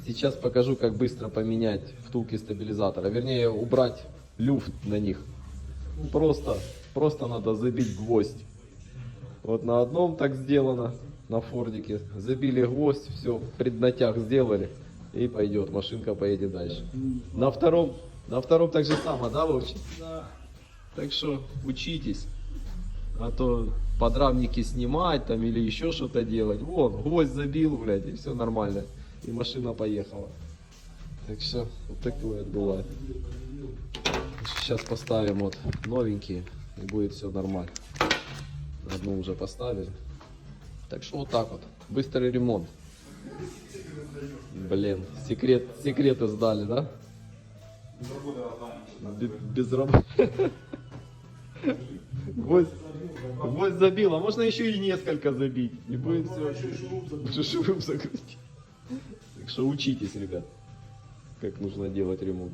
Сейчас покажу, как быстро поменять втулки стабилизатора. Вернее, убрать люфт на них. Просто надо забить гвоздь. Вот на одном так сделано, на фордике. Забили гвоздь, все, преднатяг сделали. И пойдет, машинка поедет дальше. На втором так же само, да, Вовчик? Да. Так что учитесь. А то подрамники снимать там или еще что-то делать. Вон, гвоздь забил, блядь, и все нормально. И машина поехала. Так что вот такое бывает. Сейчас поставим вот новенькие, и будет все нормально. Одну уже поставили. Так что вот так вот. Быстрый ремонт. Блин, секреты сдали, да? Без работы. Гвоздь забил, а можно еще и несколько забить. И будет все. Шурум закрутить. Так что учитесь, ребят, как нужно делать ремонт.